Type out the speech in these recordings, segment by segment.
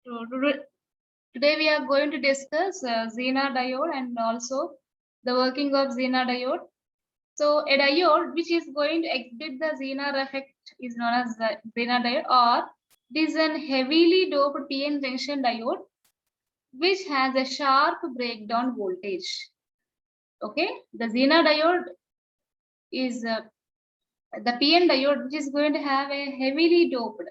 Today we are going to discuss Zener diode and also the working of Zener diode. So a diode which is going to exhibit the Zener effect is known as the Zener diode, or it is an heavily doped PN junction diode which has a sharp breakdown voltage. Okay, the Zener diode is the PN diode which is going to have a heavily doped.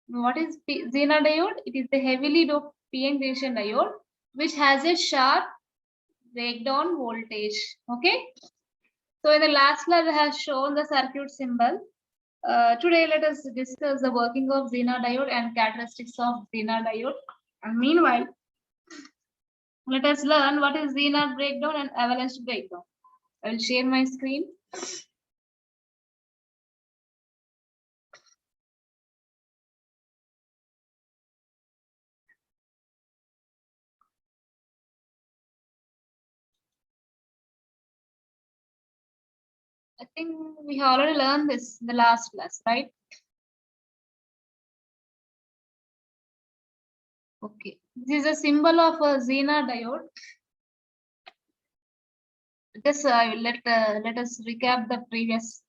What is Zener diode? It is the heavily doped PN junction diode which has a sharp breakdown voltage. Okay. So in the last slide, I have shown the circuit symbol. Today, let us discuss the working of Zener diode and characteristics of Zener diode. And meanwhile, let us learn what is Zener breakdown and avalanche breakdown. I will share my screen. I think we have already learned this in the last class, right? Okay, this is a symbol of a Zener diode. Just let us recap the previous.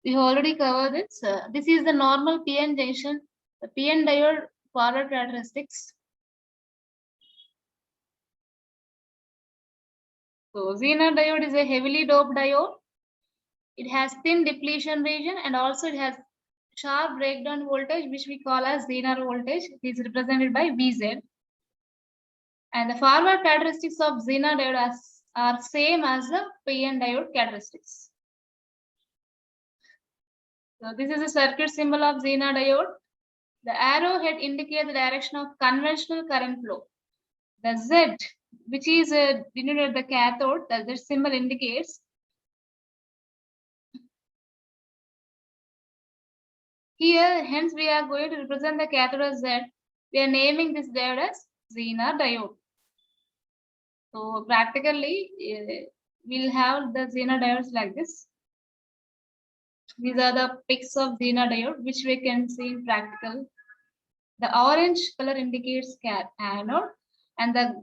We have already covered this. This is the normal PN junction, the PN diode forward characteristics. So Zener diode is a heavily doped diode. It has thin depletion region and also it has sharp breakdown voltage, which we call as Zener voltage. It is represented by Vz. And the forward characteristics of Zener diode are same as the PN diode characteristics. So this is a circuit symbol of Zener diode. The arrowhead indicates the direction of conventional current flow. The Z, which is denoted the cathode, the symbol indicates. Here, hence we are going to represent the cathode as Z. We are naming this diode as Zener diode. So practically, we'll have the Zener diodes like this. These are the pics of Zener diode, which we can see in practical. The orange color indicates anode, and the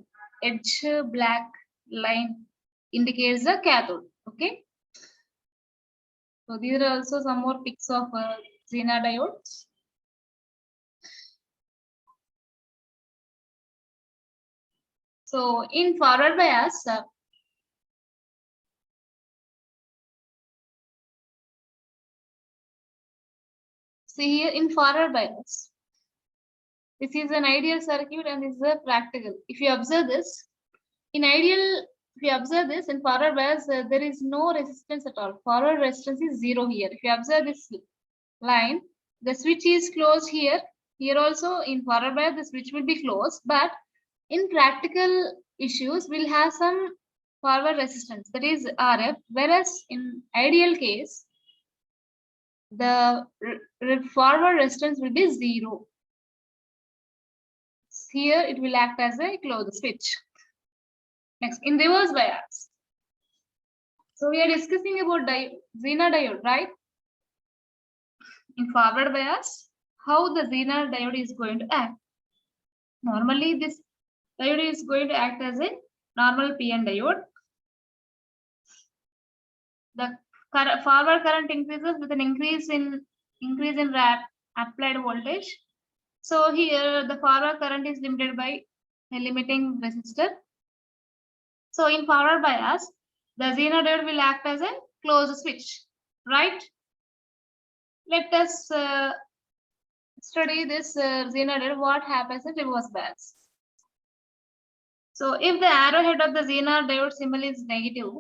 edge black line indicates the cathode. Okay. So these are also some more pics of Zener diodes. So in forward bias, see here in forward bias, this is an ideal circuit and this is a practical. If you observe this, in ideal, if you observe this in forward bias, there is no resistance at all. Forward resistance is 0 here. If you observe this line, the switch is closed here. Here also in forward bias, the switch will be closed. But in practical issues, we'll have some forward resistance, that is RF. Whereas in ideal case, the forward resistance will be 0. Here it will act as a closed switch. Next, in reverse bias. So we are discussing about Zener diode, right? In forward bias, how the Zener diode is going to act. Normally, this diode is going to act as a normal PN diode. The forward current increases with an increase in applied voltage. So here the forward current is limited by a limiting resistor. So in forward bias, the Zener diode will act as a closed switch, right? Let us study this Zener diode. What happens in reverse bias? So if the arrowhead of the Zener diode symbol is negative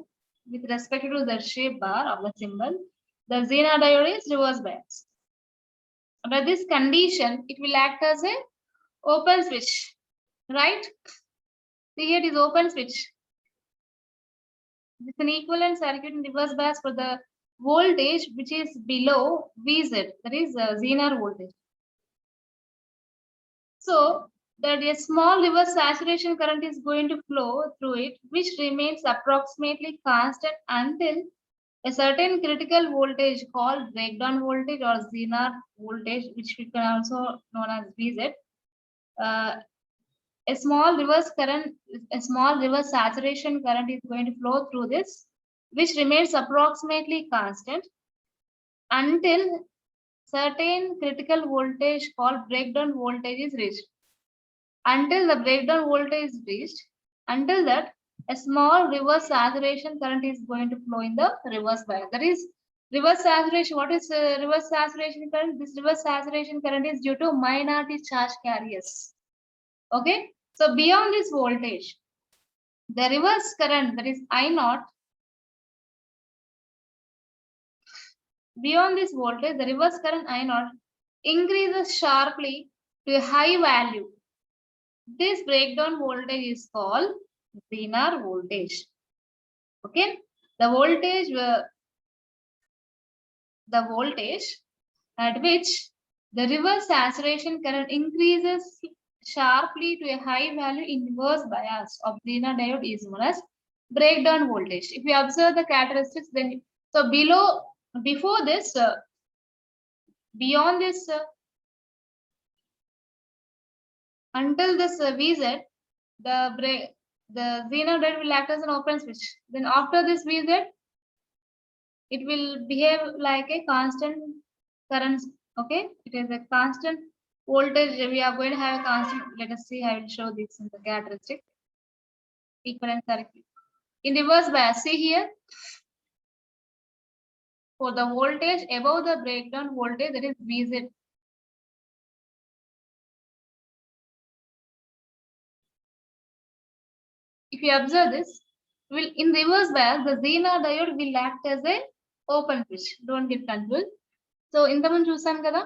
with respect to the shape bar of the symbol, the Zener diode is reverse bias. Under this condition, it will act as a open switch, right? See here it is open switch. It's an equivalent circuit in reverse bias for the voltage which is below Vz, that is Zener voltage. So that a small reverse saturation current is going to flow through it, which remains approximately constant until a certain critical voltage called breakdown voltage or Zener voltage, which we can also known as VZ. A small reverse saturation current is going to flow through this, which remains approximately constant until certain critical voltage called breakdown voltage is reached. Until the breakdown voltage is reached, until that, a small reverse saturation current is going to flow in the reverse bias. That is reverse saturation. What is reverse saturation current? This reverse saturation current is due to minority charge carriers. Okay. So beyond this voltage, the reverse current, that is I naught, beyond this voltage, the reverse current I naught increases sharply to a high value. This breakdown voltage is called Zener voltage. Okay, the voltage at which the reverse saturation current increases sharply to a high value in reverse bias of Zener diode is known as breakdown voltage. If you observe the characteristics, then so before this, beyond this, until this VZ, the Zener diode will act as an open switch. Then after this VZ, it will behave like a constant current. Okay, it is a constant voltage. We are going to have a constant. Let us see. I will show this in the characteristic equivalent circuit. In reverse bias, see here, for the voltage above the breakdown voltage, that is VZ. If you observe this, will in reverse bias, the Zener diode will act as a open switch. Don't get confused. So ఇంతకుముందు చూసాం కదా,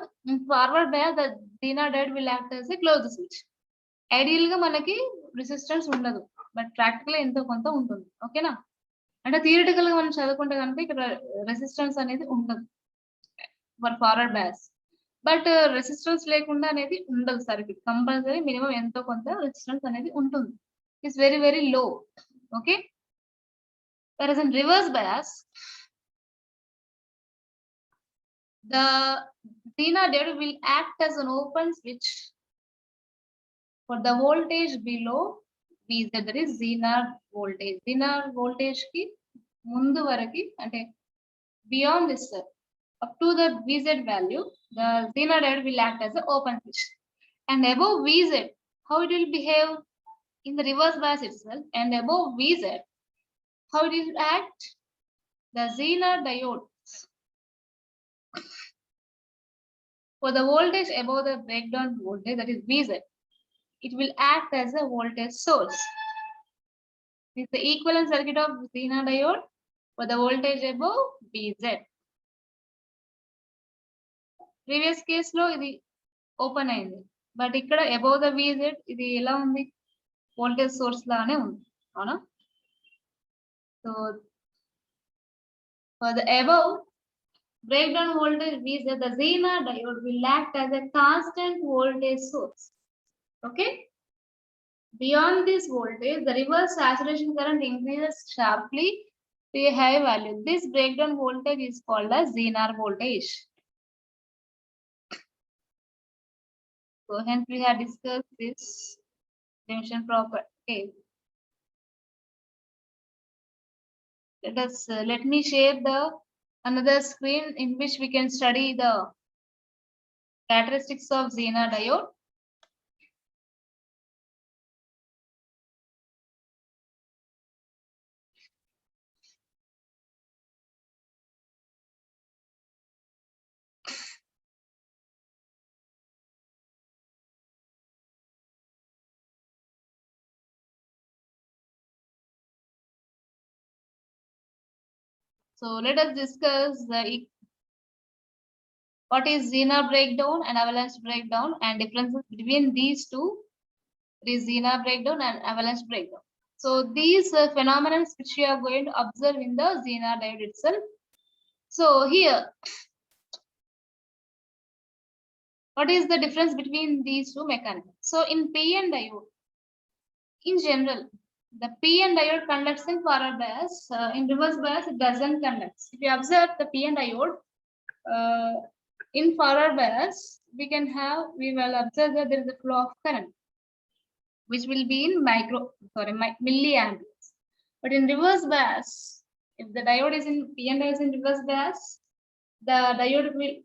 forward bias the Zener diode will act as a closed switch. Ideal గా మనకి resistance ఉండదు, but practical ఎంతో కొంత ఉంటుంది. ఓకేనా, అంటే థియరిటికల్ గా మనం చదువుకుంటే కనుక ఇక్కడ రెసిస్టెన్స్ అనేది ఉండదు for forward bias, but resistance లేకుండా అనేది ఉండదు సర్క్యూట్. కంపల్సరీ మినిమం ఎంతో కొంత రెసిస్టెన్స్ అనేది ఉంటుంది. It's very very low. Okay, whereas in reverse bias, the Zener diode will act as an open switch for the voltage below VZ, that is Zener voltage. Zener voltage ki mundu varaki, ante beyond this, up to the VZ value, the Zener diode will act as an open switch. And above VZ, how it will behave in the reverse bias itself, and above VZ, how it will act? The Zener diode, for the voltage above the breakdown voltage, that is VZ, it will act as a voltage source. It's the equivalent circuit of Zener diode for the voltage above VZ. Previous case lo ఇది open అయింది, but ఇక్కడ above the VZ ఇది ఎలా ఉంది, voltage source లానే ఉంది, అవునా? So for the above breakdown voltage VZ, the Zener diode will act as a constant voltage source. Okay, beyond this voltage, the reverse saturation current increases sharply to a high value. This breakdown voltage is called as Zener voltage. So hence we have discussed this dimension proper. Okay, let me share the another screen in which we can study the characteristics of Zener diode. So let us discuss what is Zener breakdown and avalanche breakdown and differences between these two. It is Zener breakdown and avalanche breakdown. So these phenomena which we are going to observe in the Zener diode itself. So here What is the difference between these two mechanisms? So in PN diode, in general, the PN diode conducts in forward bias. In reverse bias, it doesn't conduct. If you observe the PN diode in forward bias, we will observe that there is a flow of current, which will be in milliamperes. But in reverse bias, if the diode is in PN diode is in reverse bias, the diode will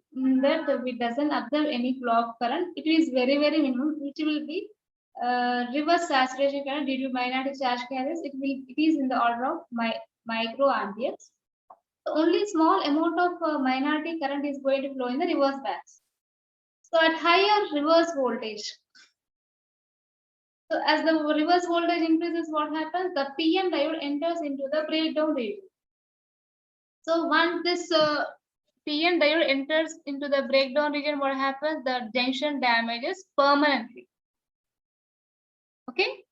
doesn't observe any flow of current. It is very minimum, which will be reverse saturation current due to minority charge carriers. It is in the order of microamperes. So only small amount of minority current is going to flow in the reverse bias. So at higher reverse voltage, so as the reverse voltage increases, what happens? The PN diode enters into the breakdown region. So once this PN diode enters into the breakdown region, what happens? The junction damages permanently. Okay?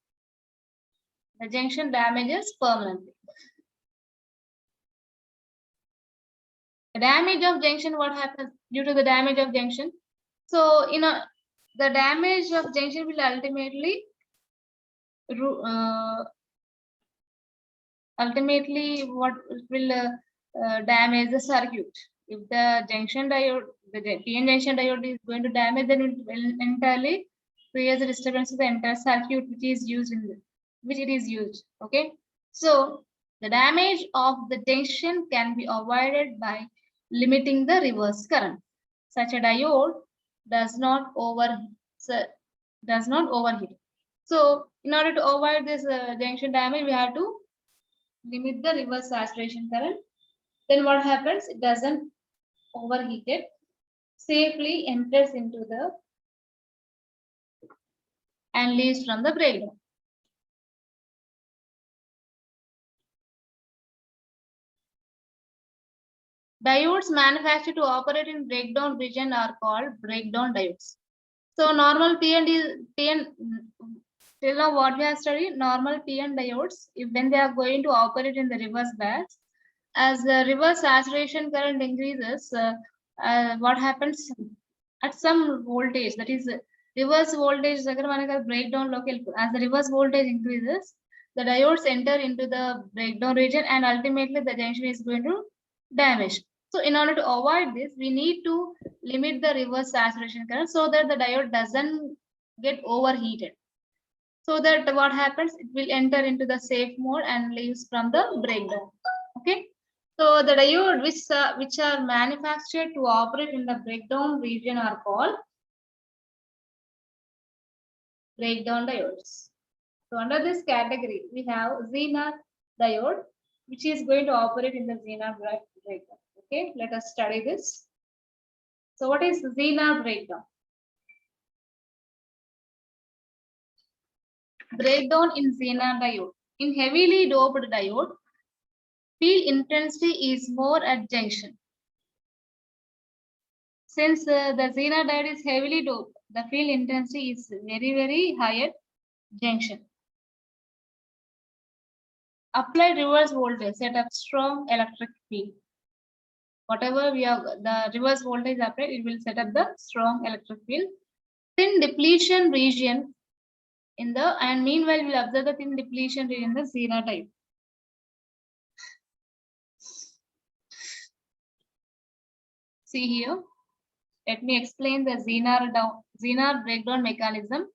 The junction damages permanently. The damage of junction, what happens due to the damage of junction? So, the damage of junction will ultimately what will damage the circuit. If the junction diode, the PN junction diode is going to damage, then it will entirely create a disturbance to the entire circuit which is used which it is used. Okay, so the damage of the junction can be avoided by limiting the reverse current. Such a diode does not overheat. So in order to avoid this junction damage, we have to limit the reverse saturation current. Then what happens? It doesn't overheat it, safely enters into the and leaves from the breakdown. Diodes manufactured to operate in breakdown region are called breakdown diodes. So normal PN till now what we have studied, normal PN diodes, when they are going to operate in the reverse bias, as the reverse saturation current increases, what happens at some voltage, that is reverse voltage breakdown local, as the reverse voltage increases, the diodes enter into the breakdown region and ultimately the junction is going to damage. So in order to avoid this, we need to limit the reverse saturation current so that the diode doesn't get overheated. So that what happens, it will enter into the safe mode and leaves from the breakdown. Okay. So the diode which are manufactured to operate in the breakdown region are called breakdown diodes. So under this category, we have Zener diode, which is going to operate in the Zener breakdown. Okay, let us study this. So what is Zener breakdown? Breakdown in Zener diode. In heavily doped diode, field intensity is more at junction. Since the Zener diode is heavily doped, the field intensity is very high at junction. Apply reverse voltage, set up strong electric field. Whatever we have, the reverse voltage applied, it will set up the strong electric field. Thin depletion region and meanwhile we'll observe the thin depletion region in the Zener type. See here, let me explain the Zener breakdown mechanism.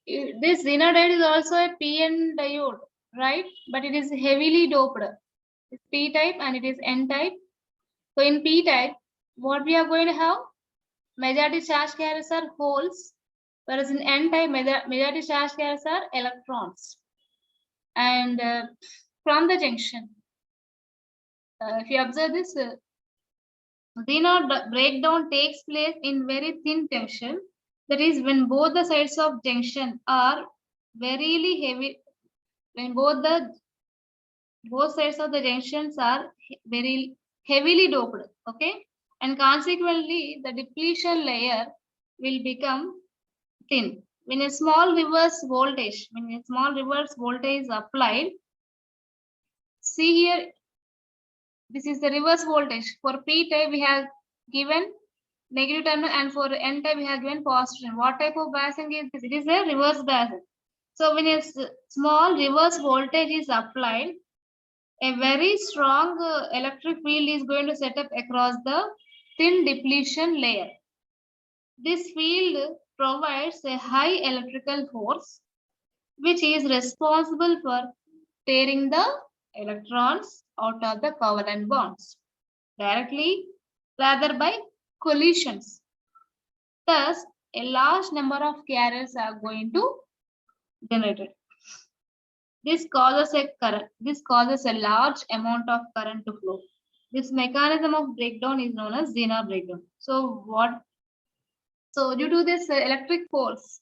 This Zener diode is also a PN diode, right? But it is heavily doped. It's P type and it is N type. So in P type, what we are going to have? Majority charge carriers are holes, whereas in N type, majority charge carriers are electrons. And from the junction, if you observe this, Zener breakdown takes place in very thin junction. That is when both the sides of junction are very heavy, when both sides of the junctions are very heavily doped, okay? And consequently, the depletion layer will become thin. When a small reverse voltage is applied, see here, this is the reverse voltage. For P type, we have given negative terminal, and for N type we have given positive. What type of biasing is this? It is a reverse biasing. So when a small reverse voltage is applied, a very strong electric field is going to set up across the thin depletion layer. This field provides a high electrical force which is responsible for tearing the electrons out of the covalent bonds directly rather by collisions. Thus, a large number of carriers are going to generated. This causes a current. This causes a large amount of current to flow. This mechanism of breakdown is known as Zener breakdown. So what? So due to this electric force,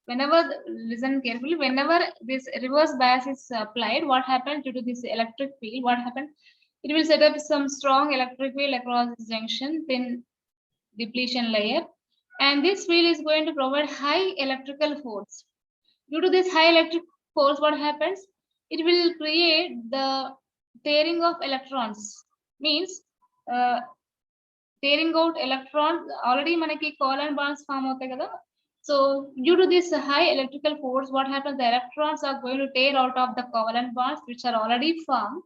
listen carefully, whenever this reverse bias is applied, what happens due to this electric field? What happens? It will set up some strong electric field across this junction, thin depletion layer, and this field is going to provide high electrical force. Due to this high electric force, what happens? It will create the tearing of electrons. Means tearing out electrons. Already manaki covalent bonds form hote kada. So due to this high electrical force, what happens? The electrons are going to tear out of the covalent bonds which are already formed,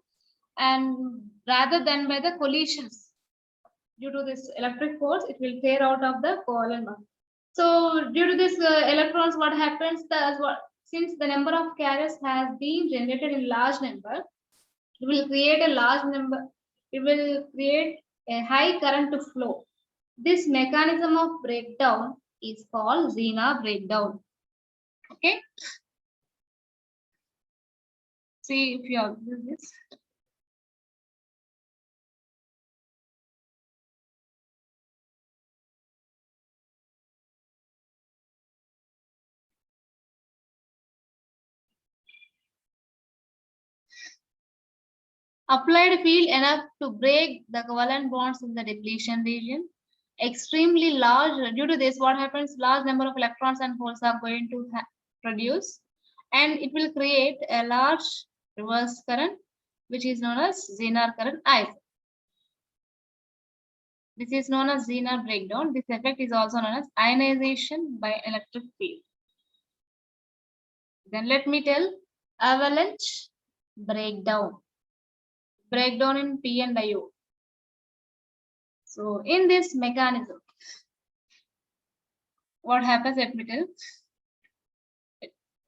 and rather than by the collisions. Due to this electric force, it will tear out of the covalent bond. So due to this electrons, what happens? Since the number of carriers has been generated in large number, it will create a large number. It will create a high current to flow. This mechanism of breakdown is called Zener breakdown. Okay. See if you observe this. Applied field enough to break the covalent bonds in the depletion region. Extremely large. Due to this, what happens? Large number of electrons and holes are going to produce, and it will create a large reverse current, which is known as Zener current I. This is known as Zener breakdown. This effect is also known as ionization by electric field. Then let me tell avalanche breakdown. Breakdown in p-n diode. So in this mechanism, what happens? Let me tell.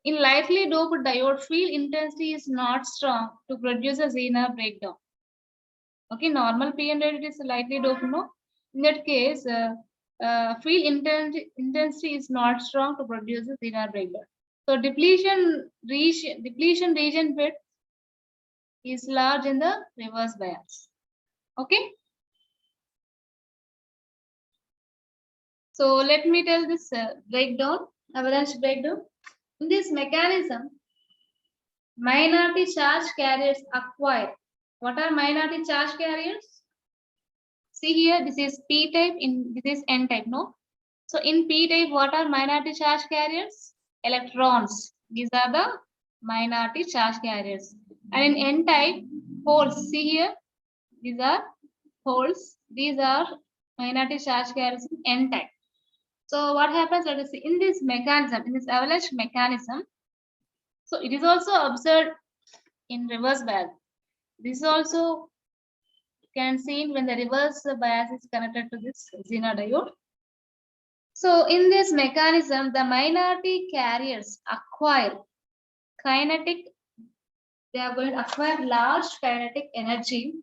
In lightly doped diode, field intensity is not strong to produce a Zener breakdown. Okay, normal p-n diode is lightly doped, no? In that case, field intensity is not strong to produce a Zener breakdown. So depletion region width is large in the reverse bias. Okay. So let me tell this breakdown, avalanche breakdown. In this mechanism, minority charge carriers acquire. What are minority charge carriers? See here, this is p type, this is n type, no? So in p type, what are minority charge carriers? Electrons. These are the minority charge carriers. And in n type, holes. See here, these are holes. These are minority charge carriers in n type. So what happens? Let us see in this mechanism, in this avalanche mechanism. So it is also observed in reverse bias. This also can see when the reverse bias is connected to this Zener diode. So in this mechanism, the minority carriers acquire kinetic. They are going to acquire large kinetic energy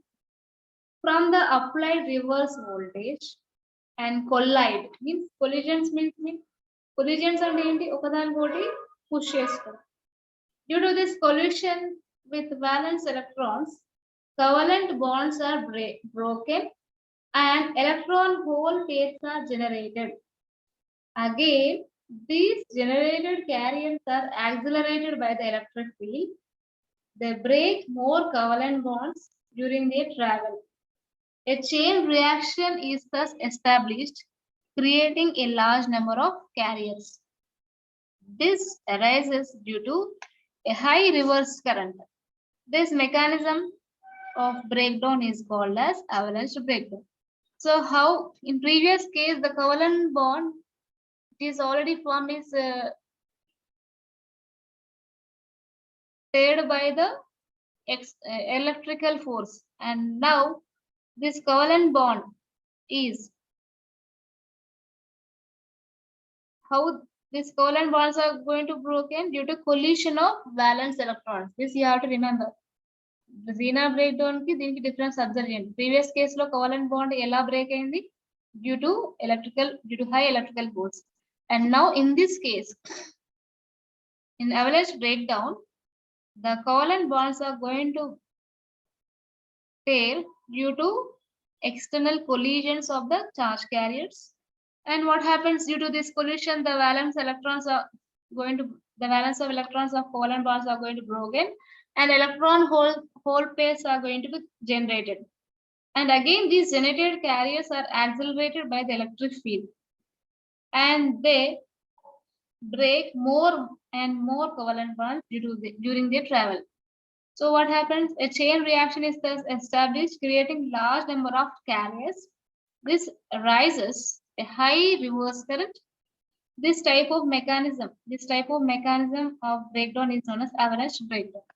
from the applied reverse voltage and collide. Means collisions means collisions and enti okadanigoti push chestam. Due to this collision with valence electrons, covalent bonds are broken and electron hole pairs are generated. Again, these generated carriers are accelerated by the electric field. They break more covalent bonds during their travel. A chain reaction is thus established, creating a large number of carriers. This arises due to a high reverse current. This mechanism of breakdown is called as avalanche breakdown. So how in previous case the covalent bond it is already formed is stirred by the electrical force, and now this covalent bond is how these covalent bonds are going to broken due to collision of valence electrons. This you have to remember. The Zener breakdown ki దీనికి difference observe చేయండి. Previous case లో covalent bond ఎలా break అయింది due to high electrical force. And now in this case, in avalanche breakdown, the covalent bonds are going to tear due to external collisions of the charge carriers. And what happens due to this collision? The valence of electrons of covalent bonds are going to broken, and electron hole pairs are going to be generated. And again, these generated carriers are accelerated by the electric field, and they break more and more covalent bonds during their travel. So what happens? A chain reaction is thus established, creating large number of carriers. This rises a high reverse current. This type of mechanism of breakdown is known as avalanche breakdown.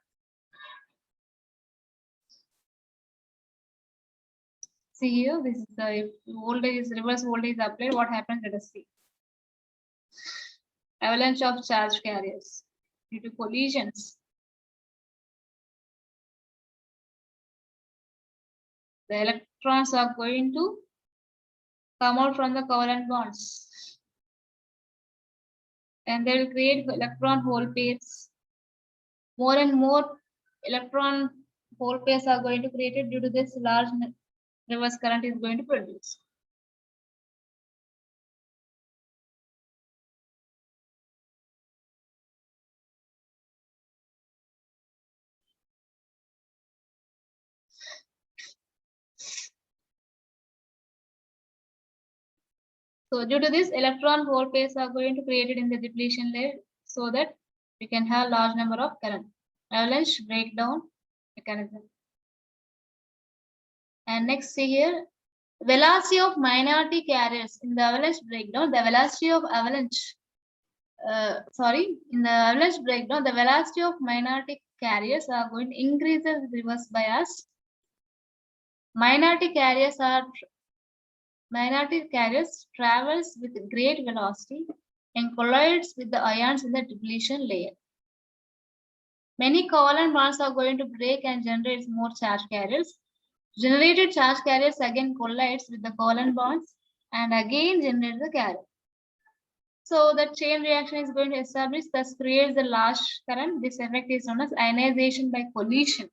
See here, this is the reverse voltage is applied. What happens? Let us see. Avalanche of charge carriers due to collisions. The electrons are going to come out from the covalent bonds, and they will create electron hole pairs. More and more electron hole pairs are going to create it due to this large reverse current is going to produce. So due to this, electron hole pairs are going to create it in the depletion layer so that we can have large number of current. Avalanche breakdown mechanism. And next see here, velocity of minority carriers in the avalanche breakdown. The velocity of avalanche, in the avalanche breakdown, the velocity of minority carriers are going to increase the reverse bias. Minority carriers travels with great velocity and collides with the ions in the depletion layer. Many covalent bonds are going to break and generate more charge carriers. Generated charge carriers again collides with the covalent bonds and again generate the carrier. So the chain reaction is going to establish, thus creates the large current. This effect is known as ionization by collision.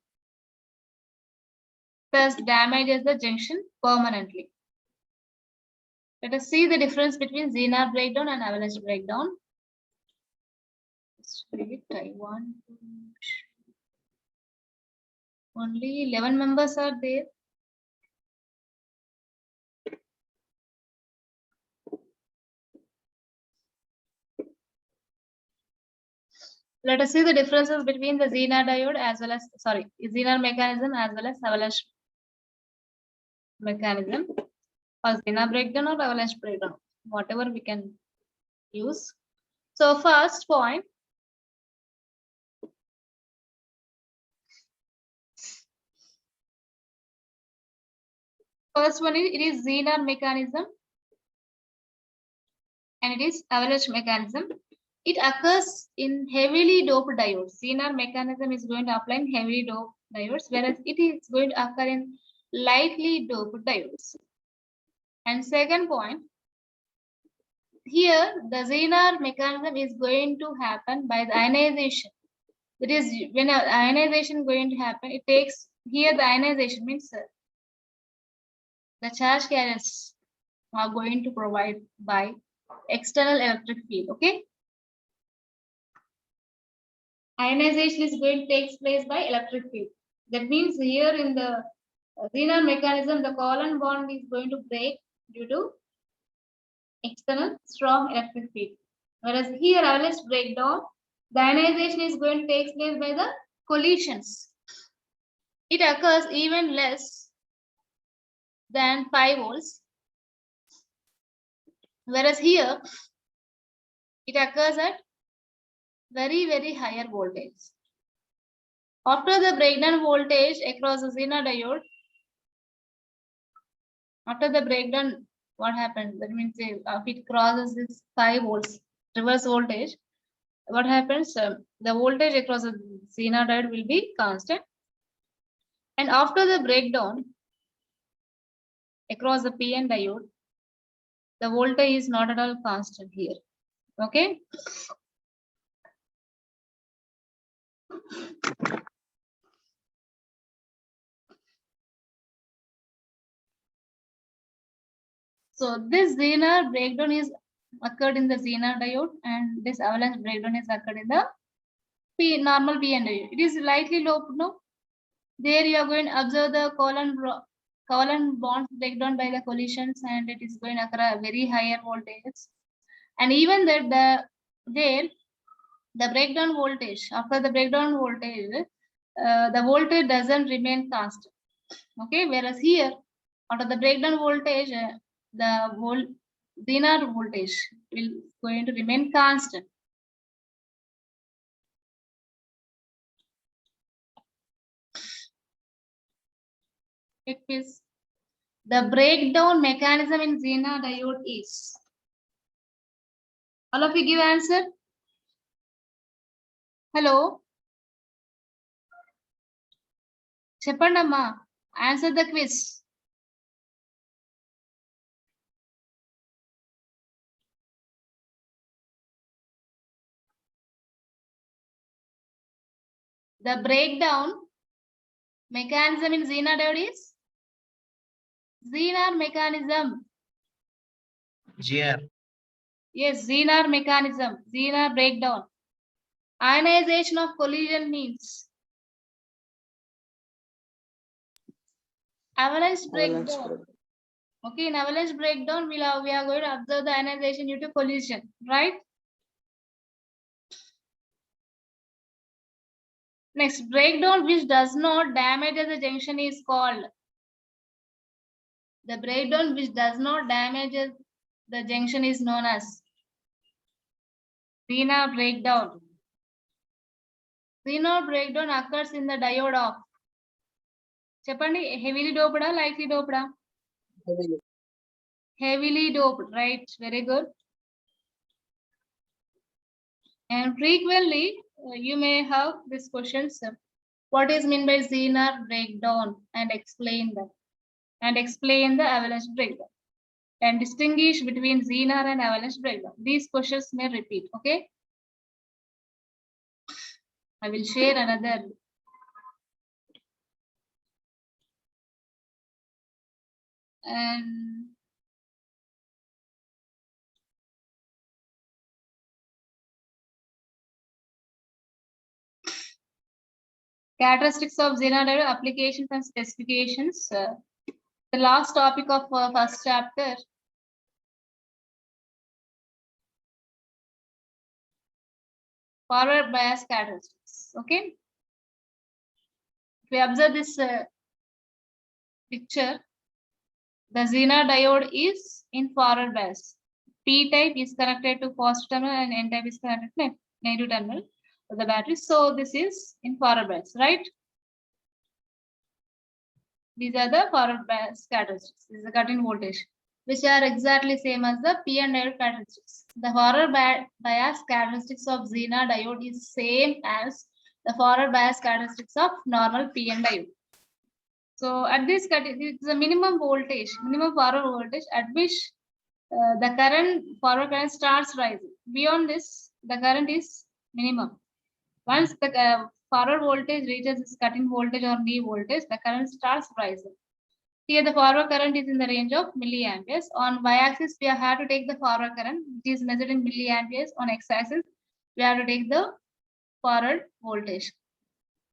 Thus damages the junction permanently. Let us see the difference between Zener breakdown and avalanche breakdown. Only 11 members are there. Let us see the differences between the Zener diode as well as, Zener mechanism as well as avalanche mechanism, or Zener breakdown or avalanche breakdown, whatever we can use. So first point, first one is, it is Zener mechanism and it is avalanche mechanism. It occurs in heavily doped diodes. Zener mechanism is going to apply in heavily doped diodes, whereas it is going to occur in lightly doped diodes. And second point, here the Zener mechanism is going to happen by the ionization. That is, when ionization is going to happen, it takes, here the ionization means the charge carriers are going to provide by external electric field. Okay. Ionization is going to take place by electric field. That means here in the Zener mechanism, the covalent bond is going to break due to external strong electric field. Whereas here, avalanche breakdown, the ionization is going to take place by the collisions. It occurs even less than 5 volts Whereas here, it occurs at very higher voltage. After the breakdown voltage across the Zener diode, after the breakdown, what happens? That means if it crosses this 5 volts reverse voltage, what happens? The voltage across the Zener diode will be constant. And after the breakdown across the PN diode, the voltage is not at all constant here. Okay. So this Zener breakdown is occurred in the Zener diode, and this avalanche breakdown is occurred in the normal PN diode. It is lightly loped, no? There you are going to observe the covalent bonds breakdown by the collisions, and it is going to occur at very higher voltages. And even that the breakdown voltage, after the breakdown voltage, the voltage doesn't remain constant. Okay, whereas here, after the breakdown voltage, the Zener voltage will going to remain constant. It is the breakdown mechanism in Zener diode is. All of you give answer. Hello. Chepandamma, answer the quiz. The breakdown mechanism in Zener diode is Zener mechanism. GR. Yes, Zener mechanism, Zener breakdown. Ionization of collision means avalanche breakdown. Okay, in avalanche breakdown, we are going to observe the ionization due to collision, right? Next, breakdown which does not damage the junction is called. The breakdown which does not damage the junction is known as Zener breakdown. Zener breakdown occurs in the diode of Chepandi, heavily doped or lightly doped? Heavily doped, right? Very good. And frequently, you may have these questions. What is meant by Zener breakdown? And explain them. And explain the avalanche breakdown. And distinguish between Zener and avalanche breakdown. These questions may repeat, okay? I will share another. And characteristics of Zener diode, applications and specifications. The last topic of first chapter. Forward bias characteristics. Okay. If we observe this picture, the Zener diode is in forward bias. P type is connected to positive terminal and N type is connected to negative terminal of the battery. So this is in forward bias, right? These are the forward bias characteristics. This is the cut-in voltage, which are exactly same as the PN diode characteristics. The forward bias characteristics of Zener diode is same as the forward bias characteristics of normal PN diode. So at this cut, it is a minimum voltage, minimum forward voltage at which the forward current starts rising. Beyond this, the current is minimum. Once the forward voltage reaches this cut-in voltage or knee voltage, the current starts rising. Here the forward current is in the range of milliamperes. On y-axis, we have to take the forward current, which is measured in milliamperes. On x-axis, we have to take the forward voltage.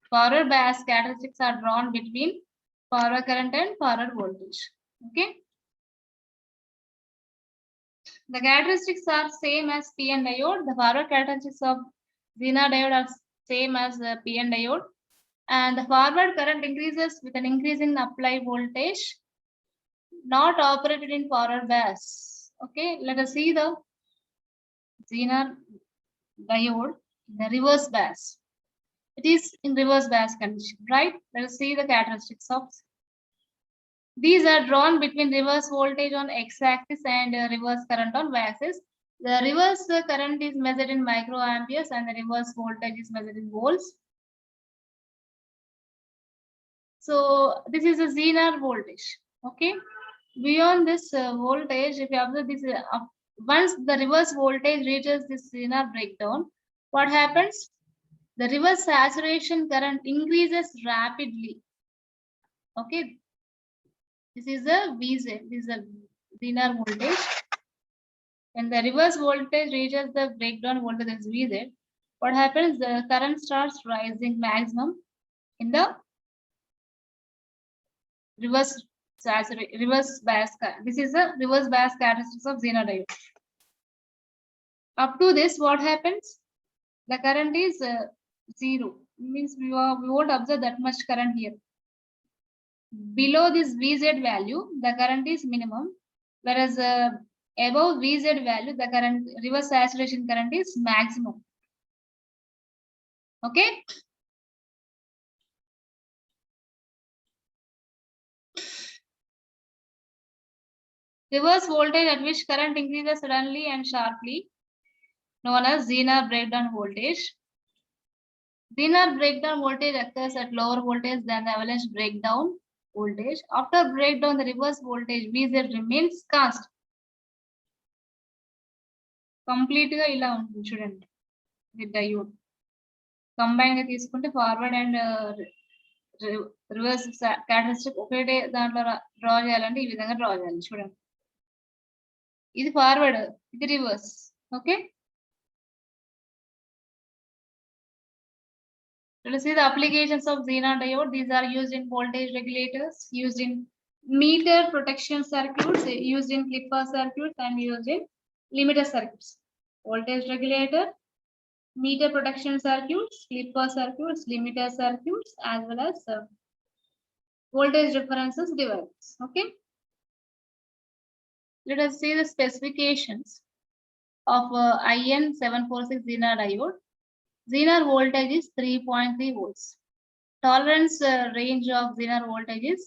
Forward bias characteristics are drawn between forward current and forward voltage. Okay. The characteristics are same as PN diode. The forward characteristics of Zener diode are same as the PN diode. And the forward current increases with an increase in applied voltage, not operated in forward bias. Okay, let us see the Zener diode in the reverse bias. It is in reverse bias condition, right? Let us see the characteristics of. These are drawn between reverse voltage on x-axis and reverse current on y-axis. The reverse current is measured in microamperes and the reverse voltage is measured in volts. So this is a Zener voltage. Okay. Beyond this voltage, if you observe this, once the reverse voltage reaches this Zener breakdown, what happens? The reverse saturation current increases rapidly. Okay. This is a VZ. This is a Zener voltage. When the reverse voltage reaches the breakdown voltage, that is VZ, what happens? The current starts rising maximum in the reverse bias. This is the reverse bias characteristics of Zener diode. Up to this, what happens? The current is zero. Means we won't observe that much current here. Below this VZ value, the current is minimum, whereas above VZ value, the current reverse saturation current is maximum. Okay. Reverse voltage at which current increases suddenly and sharply, known as Zener breakdown voltage. Zener breakdown voltage occurs at lower voltage than the avalanche breakdown voltage. After breakdown, the reverse voltage VZ remains constant. Complete గా ఇలా ఉంటుంది చూడండి ఇది diode combine గా తీసుకుంటే forward and reverse characteristic ఒకటే దాంట్లో draw చేయాలంటే ఈ విధంగా డ్రా చేయాలి చూడండి ఇది ఫార్వర్డ్ ఇది reverse okay let us see the applications of Zener diode. These are used in voltage regulators, used in meter protection circuits, used in clipper circuits, and used in limiter circuits. Voltage regulator, meter protection circuits, clipper circuits, limiter circuits, as well as voltage references devices. Okay. Let us see the specifications of IN746 Zener diode. Zener voltage is 3.3 volts. Tolerance range of Zener voltage is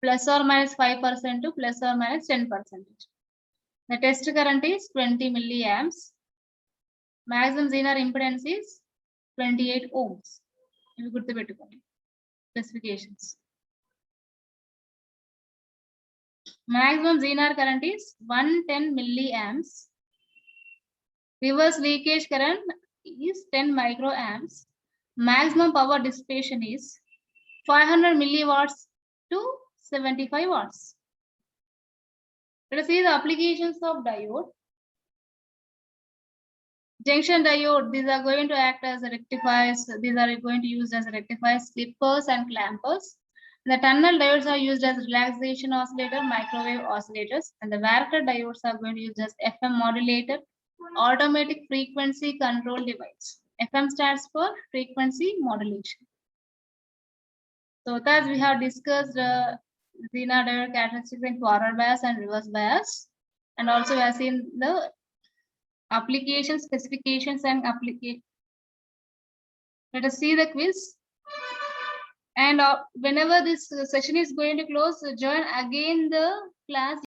plus or minus 5% to plus or minus 10%. The test current is 20 milliamps. Maximum Zener impedance is 28 ohms. ఇవి గుర్తుపెట్టుకోండి specifications. Maximum Zener current is 110 milliamps. Reverse leakage current is 10 microamps. Maximum power dissipation is 500 milliwatts to 75 watts. Let us see the applications of diode. Junction diode, these are going to act as rectifiers. These are going to use as rectifiers, clippers and clampers. The tunnel diodes are used as relaxation oscillator, microwave oscillators, and the varactor diodes are going to use as FM modulator, automatic frequency control device. FM stands for frequency modulation. So thus we have discussed Zener diode characteristics in forward bias and reverse bias, and also we have seen the application specifications and application. Let us see the quiz. And whenever this session is going to close, join again the class.